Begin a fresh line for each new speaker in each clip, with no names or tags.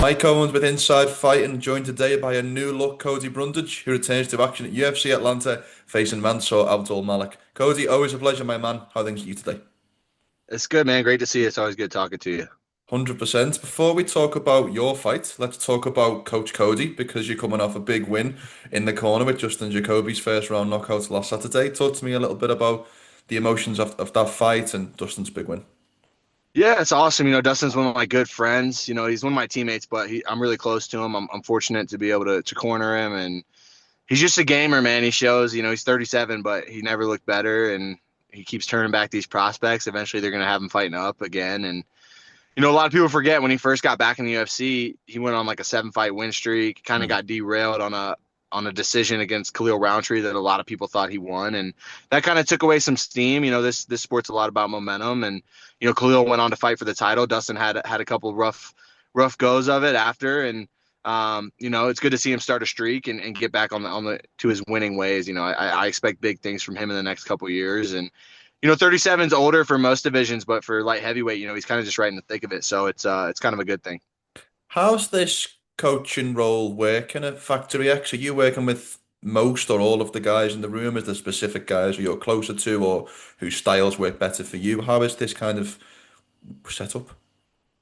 Mike Owens with Inside Fighting, joined today by a new look Cody Brundage, who returns to action at UFC Atlanta, facing Mansur Abdul-Malik. Cody, always a pleasure, my man. How things you today?
It's good, man. Great to see you. It's always good talking to you.
100%. Before we talk about your fight, let's talk about Coach Cody, because you're coming off a big win in the corner with Justin Jacoby's first round knockout last Saturday. Talk to me a little bit about the emotions of that fight and Dustin's big win.
Yeah, it's awesome. Dustin's one of my good friends. He's one of my teammates, but I'm really close to him. I'm fortunate to be able to corner him, and he's just a gamer, man. He shows, he's 37, but he never looked better, and he keeps turning back these prospects. Eventually, they're going to have him fighting up again, and a lot of people forget when he first got back in the UFC, he went on like a 7-fight win streak, kind of
Mm.
got derailed on a decision against Khalil Roundtree that a lot of people thought he won, and that kind of took away some steam. This sport's a lot about momentum, and Khalil went on to fight for the title. Dustin had a couple rough goes of it after, and it's good to see him start a streak and get back on the to his winning ways. I expect big things from him in the next couple of years, and 37 is older for most divisions, but for light heavyweight, he's kind of just right in the thick of it. So it's kind of a good thing.
How's this coaching role working at Factory X? Are you working with most or all of the guys in the room? Is there specific guys who you're closer to or whose styles work better for you? How is this kind of set up?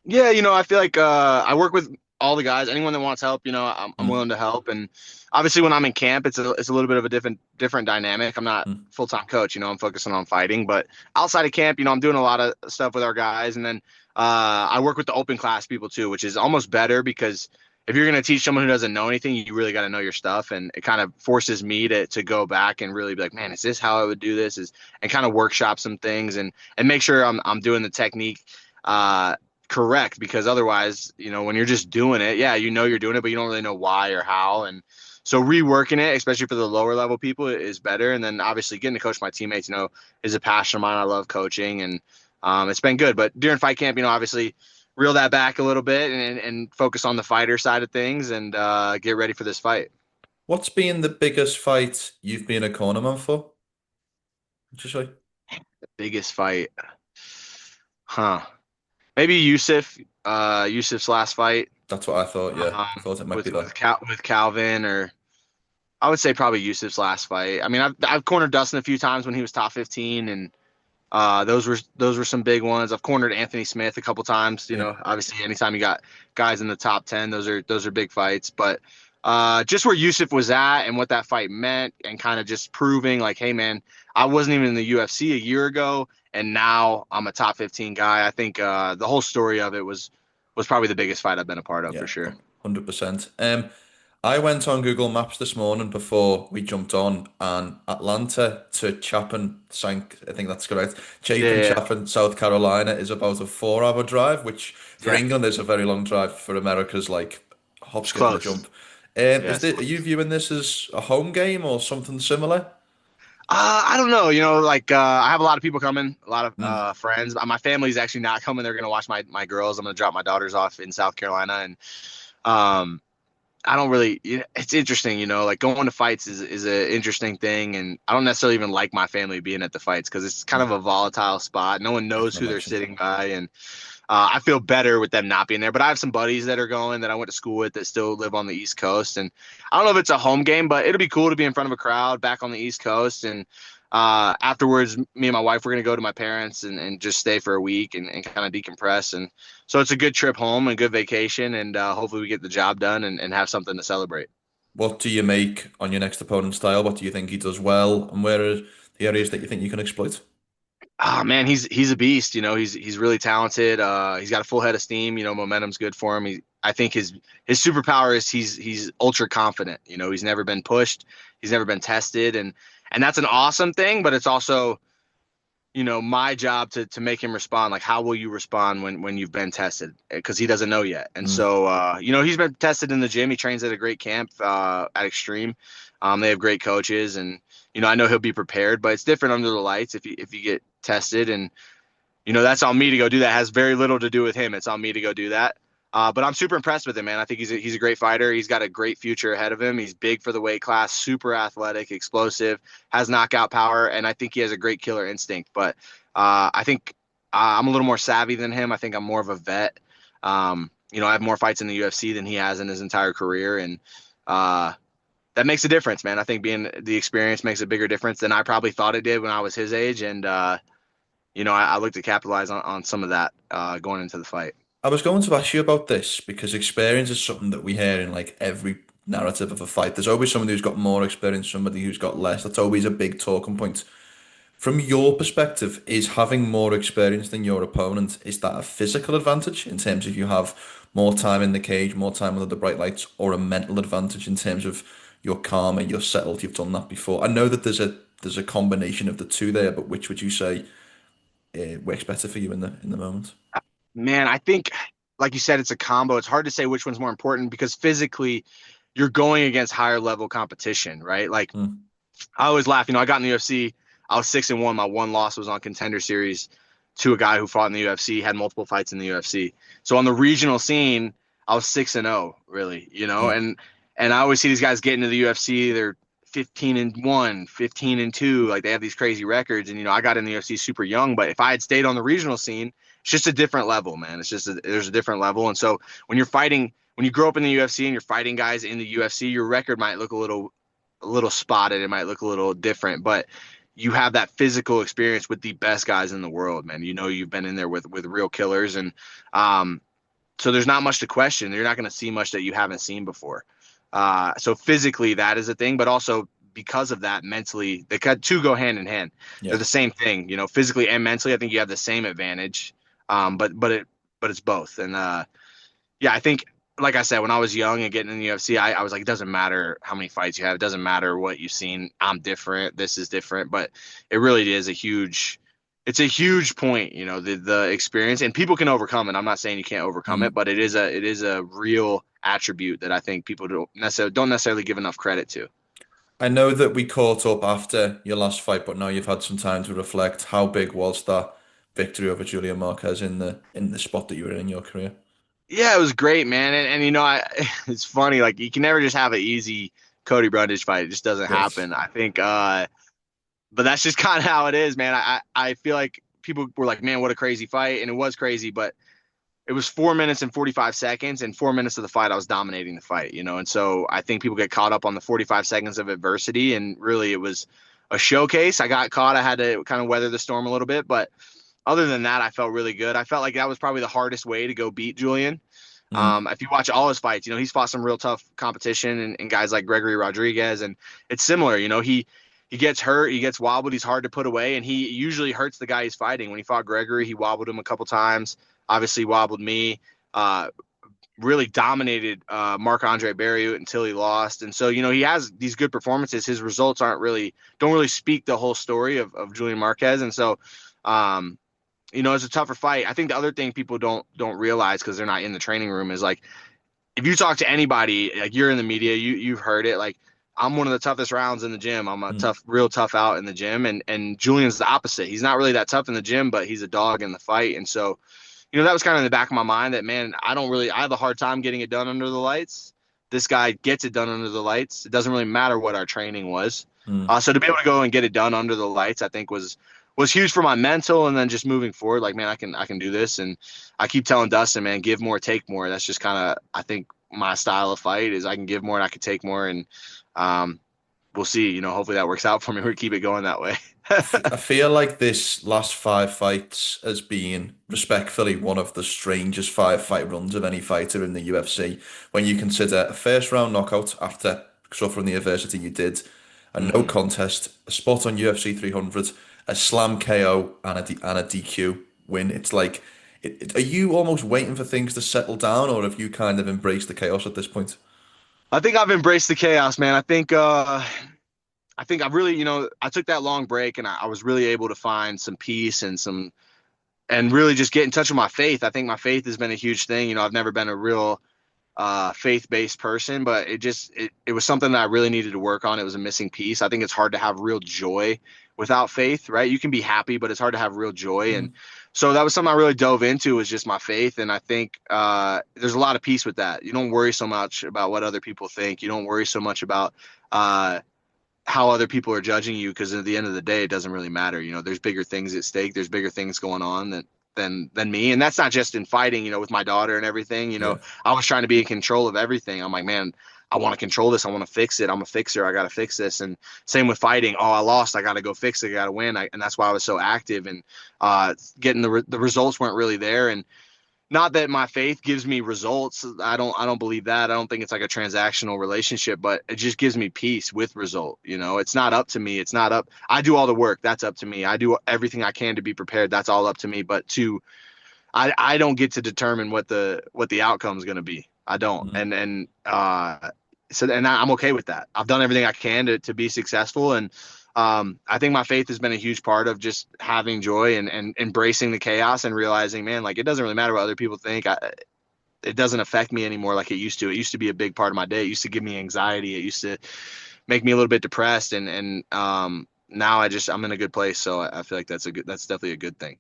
Yeah, I feel like I work with all the guys. Anyone that wants help, I'm
Mm,
willing to help. And obviously, when I'm in camp, it's a little bit of a different dynamic. I'm not
mm.
full time coach. I'm focusing on fighting. But outside of camp, I'm doing a lot of stuff with our guys. And then I work with the open class people too, which is almost better because if you're going to teach someone who doesn't know anything, you really got to know your stuff. And it kind of forces me to go back and really be like, man, is this how I would do this? And kind of workshop some things and make sure I'm doing the technique. Uh, Correct, because otherwise, when you're just doing it, yeah, you're doing it, but you don't really know why or how. And so reworking it, especially for the lower level people, is better. And then obviously getting to coach my teammates, is a passion of mine. I love coaching, and it's been good. But during fight camp, obviously reel that back a little bit and focus on the fighter side of things and get ready for this fight.
What's been the biggest fight you've been a cornerman for? Would you say?
Biggest fight, huh? Maybe Yusuf's last fight,
That's what I thought, yeah. I thought it might be that.
with Calvin, or I would say probably Yusuf's last fight. I mean, I've cornered Dustin a few times when he was top 15, and those were some big ones. I've cornered Anthony Smith a couple times.
Yeah.
Obviously, anytime you got guys in the top 10, those are big fights. But just where Yusuf was at and what that fight meant, and kind of just proving like, hey man, I wasn't even in the UFC a year ago, and now I'm a top 15 guy. I think the whole story of it was probably the biggest fight I've been a part of for
Yeah,
sure.
100%. I went on Google Maps this morning before we jumped on, and Atlanta to Chapin, Sank, I think that's correct.
Yeah,
Chapin,
yeah,
Chapin, South Carolina is about a 4 hour drive, which for
yeah.
England is a very long drive. For America's like hop,
It's
skip, and a
close.
jump.
Yeah,
Are you viewing this as a home game or something similar?
I don't know. I have a lot of people coming, a lot of
Mm,
friends. My family's actually not coming. They're gonna watch my girls. I'm gonna drop my daughters off in South Carolina, and um, I don't really. It's interesting, like going to fights is an interesting thing, and I don't necessarily even like my family being at the fights because it's kind
mm,
of a volatile spot. No one
I
knows
can
who they're
imagine.
sitting by, and I feel better with them not being there. But I have some buddies that are going that I went to school with that still live on the East Coast, and I don't know if it's a home game, but it'll be cool to be in front of a crowd back on the East Coast. And afterwards, me and my wife, we're gonna go to my parents and just stay for a week and kind of decompress. And so it's a good trip home and good vacation, and hopefully we get the job done and have something to celebrate.
What do you make on your next opponent's style? What do you think he does well, and where are the areas that you think you can exploit?
Ah man, he's a beast. He's really talented. He's got a full head of steam. Momentum's good for him. I think his superpower is he's ultra confident. He's never been pushed. He's never been tested, and that's an awesome thing. But it's also my job to make him respond. Like, how will you respond when you've been tested? Because he doesn't know yet. And
Mm,
so he's been tested in the gym. He trains at a great camp at Extreme. They have great coaches, and I know he'll be prepared. But it's different under the lights if you get tested, and that's on me to go do that. It has very little to do with him. It's on me to go do that. But I'm super impressed with him, man. I think he's a great fighter. He's got a great future ahead of him. He's big for the weight class, super athletic, explosive, has knockout power, and I think he has a great killer instinct. But I think I'm a little more savvy than him. I think I'm more of a vet. I have more fights in the UFC than he has in his entire career, and uh, that makes a difference, man. I think being the experience makes a bigger difference than I probably thought it did when I was his age, and I look to capitalize on some of that going into the fight.
I was going to ask you about this because experience is something that we hear in like every narrative of a fight. There's always somebody who's got more experience, somebody who's got less. That's always a big talking point. From your perspective, is having more experience than your opponent, is that a physical advantage in terms of you have more time in the cage, more time under the bright lights, or a mental advantage in terms of you're calmer, you're settled, you've done that before? I know that there's a combination of the two there, but which would you say works better for you in the moment?
Man, I think, like you said, it's a combo. It's hard to say which one's more important because physically, you're going against higher level competition, right? Like
Mm,
I always laugh. I got in the UFC. I was 6-1. My one loss was on Contender Series to a guy who fought in the UFC, had multiple fights in the UFC. So on the regional scene, I was 6-0, really.
yeah,
And I always see these guys get into the UFC. They're 15-1, 15-2. Like they have these crazy records. And I got in the UFC super young. But if I had stayed on the regional scene, it's just a different level, man. There's a different level. And so when you're fighting, when you grow up in the UFC and you're fighting guys in the UFC, your record might look a little spotted. It might look a little different, but you have that physical experience with the best guys in the world, man. You've been in there with real killers, and um, so there's not much to question. You're not going to see much that you haven't seen before. So physically, that is a thing, but also because of that, mentally, they two go hand in hand. They're
yeah.
the same thing, physically and mentally. I think you have the same advantage, but it's both, and yeah, I think, like I said, when I was young and getting in the UFC, I was like, it doesn't matter how many fights you have. It doesn't matter what you've seen. I'm different. This is different. But it really is it's a huge point, the experience, and people can overcome it. I'm not saying you can't overcome it,
Mm.
but it is a real attribute that I think people don't necessarily give enough credit to.
I know that we caught up after your last fight, but now you've had some time to reflect. How big was that victory over Julian Marquez in the spot that you were in your career?
Yeah, it was great, man. And it's funny, like you can never just have an easy Cody Brundage fight. It just doesn't
Yes.
happen. I think but that's just kind of how it is, man. I feel like people were like, man, what a crazy fight. And it was crazy, but it was 4 minutes and 45 seconds. And 4 minutes of the fight, I was dominating the fight, And so I think people get caught up on the 45 seconds of adversity. And really, it was a showcase. I got caught. I had to kind of weather the storm a little bit. But other than that, I felt really good. I felt like that was probably the hardest way to go beat Julian.
Mm.
If you watch all his fights, he's fought some real tough competition and guys like Gregory Rodriguez, and it's similar. He gets hurt, he gets wobbled, he's hard to put away, and he usually hurts the guy he's fighting. When he fought Gregory, he wobbled him a couple times. Obviously, wobbled me. Uh, really dominated Marc-Andre Barrios until he lost, and so he has these good performances. His results don't really speak the whole story of Julian Marquez, and so. Um, it's a tougher fight. I think the other thing people don't realize because they're not in the training room is like if you talk to anybody, like you're in the media, you've heard it. Like I'm one of the toughest rounds in the gym. I'm a
Mm.
real tough out in the gym, and Julian's the opposite. He's not really that tough in the gym, but he's a dog in the fight. And so, that was kind of in the back of my mind that man, I have a hard time getting it done under the lights. This guy gets it done under the lights. It doesn't really matter what our training was.
Mm.
So to be able to go and get it done under the lights, I think was huge for my mental, and then just moving forward, like man, I can do this. And I keep telling Dustin, man, give more, take more. That's just kind of I think my style of fight is I can give more and I can take more, and um, we'll see. Hopefully that works out for me. We keep it going that way.
I feel like this last five fights has been respectfully one of the strangest five fight runs of any fighter in the UFC. When you consider a first round knockout after suffering the adversity you did, a no
hmm
contest, a spot on UFC 300, a slam KO, and a DQ win. It's like, are you almost waiting for things to settle down, or have you kind of embraced the chaos at this point?
I think I've embraced the chaos, man. I think I really, I took that long break and I was really able to find some peace and really just get in touch with my faith. I think my faith has been a huge thing. I've never been a real faith-based person, but it was something that I really needed to work on. It was a missing piece. I think it's hard to have real joy without faith, right? You can be happy, but it's hard to have real joy. And
Mm.
so that was something I really dove into, was just my faith. And I think there's a lot of peace with that. You don't worry so much about what other people think. You don't worry so much about uh, how other people are judging you, because at the end of the day, it doesn't really matter. There's bigger things at stake. There's bigger things going on than me. And that's not just in fighting, with my daughter and everything.
Yeah.
I was trying to be in control of everything. I'm like, man, I want to control this. I want to fix it. I'm a fixer. I got to fix this. And same with fighting. Oh, I lost. I got to go fix it. I got to win. And that's why I was so active. And getting the results weren't really there. And not that my faith gives me results. I don't believe that. I don't think it's like a transactional relationship, but it just gives me peace with result. It's not up to me. It's not up. I do all the work. That's up to me. I do everything I can to be prepared. That's all up to me. But I don't get to determine what the outcome is going to be. I don't.
Mhm.
And I'm okay with that. I've done everything I can to be successful. And I think my faith has been a huge part of just having joy and embracing the chaos and realizing, man, like it doesn't really matter what other people think. It doesn't affect me anymore like it used to. It used to be a big part of my day. It used to give me anxiety. It used to make me a little bit depressed. And now I'm in a good place. So I feel like that's definitely a good thing.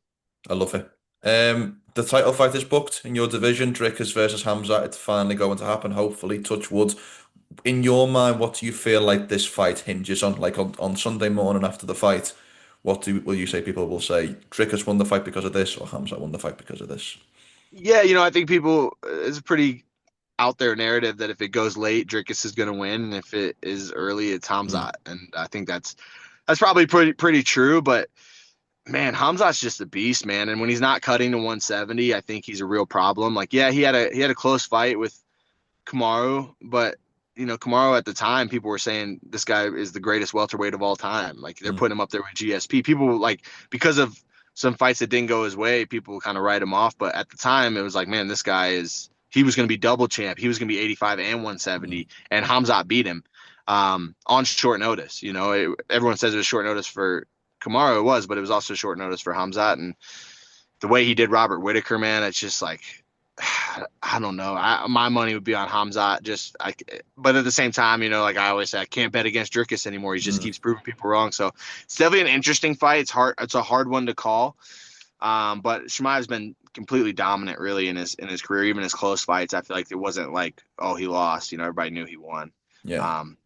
I love it. The title fight is booked in your division, Dricus versus Hamzat. It's finally going to happen, hopefully, touch wood. In your mind, what do you feel like this fight hinges on? Like on Sunday morning after the fight, will you say people will say Dricus won the fight because of this or Hamzat won the fight because of this?
Yeah, I think it's a pretty out there narrative that if it goes late, Dricus is going to win, and if it is early, it's
Mm,
Hamzat. And I think that's probably pretty true. But man, Hamzat's just a beast, man. And when he's not cutting to 170, I think he's a real problem. Like, yeah, he had a close fight with Kamaru, but Kamaru at the time, people were saying this guy is the greatest welterweight of all time. Like they're
mm,
putting him up there with GSP. People like because of some fights that didn't go his way, people kind of write him off. But at the time, it was like, man, this guy he was going to be double champ. He was going to be 85 and
mm.
170, and Hamzat beat him on short notice. Everyone says it was short notice for Kamaru, it was, but it was also short notice for Hamzat. And the way he did Robert Whitaker, man, it's just like I don't know. My money would be on Hamzat. But at the same time, like I always say, I can't bet against Dricus anymore. He just
Mm.
keeps proving people wrong. So it's definitely an interesting fight. It's hard. It's a hard one to call. But Chimaev's been completely dominant, really, in his career. Even his close fights, I feel like it wasn't like, oh, he lost. Everybody knew he won.
Yeah.
Um,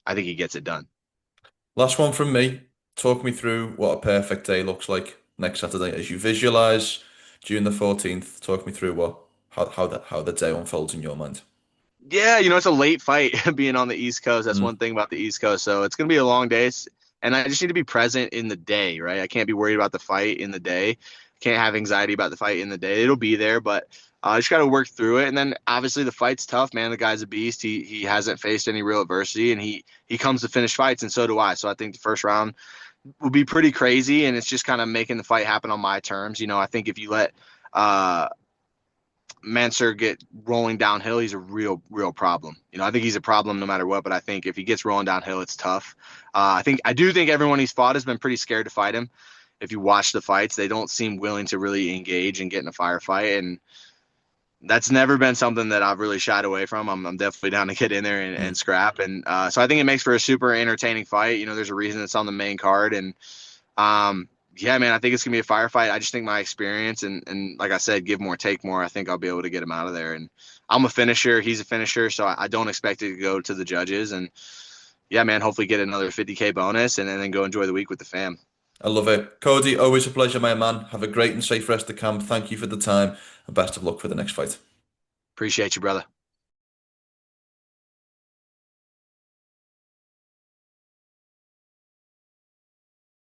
I think he gets it done.
Last one from me. Talk me through what a perfect day looks like next Saturday as you visualize June the 14th. Talk me through how the day unfolds in your mind.
Yeah, it's a late fight being on the East Coast. That's
Mm,
one thing about the East Coast. So it's gonna be a long day, and I just need to be present in the day, right? I can't be worried about the fight in the day. I can't have anxiety about the fight in the day. It'll be there, but I just got to work through it. And then obviously the fight's tough, man. The guy's a beast. He hasn't faced any real adversity, and he comes to finish fights, and so do I. So I think the first round will be pretty crazy, and it's just kind of making the fight happen on my terms. I think if you let uh Mansur get rolling downhill, he's a real problem. I think he's a problem no matter what, but I think if he gets rolling downhill, it's tough. I do think everyone he's fought has been pretty scared to fight him. If you watch the fights, they don't seem willing to really engage and get in a firefight, and that's never been something that I've really shied away from. I'm definitely down to get in there and
mm.
scrap, and so I think it makes for a super entertaining fight. There's a reason it's on the main card, and um, yeah, man, I think it's gonna be a firefight. I just think my experience and like I said, give more, take more. I think I'll be able to get him out of there. And I'm a finisher. He's a finisher, so I don't expect it to go to the judges. And yeah, man, hopefully get another 50K bonus and then go enjoy the week with the fam.
I love it. Cody, always a pleasure, my man. Have a great and safe rest of camp. Thank you for the time and best of luck for the next fight.
Appreciate you, brother.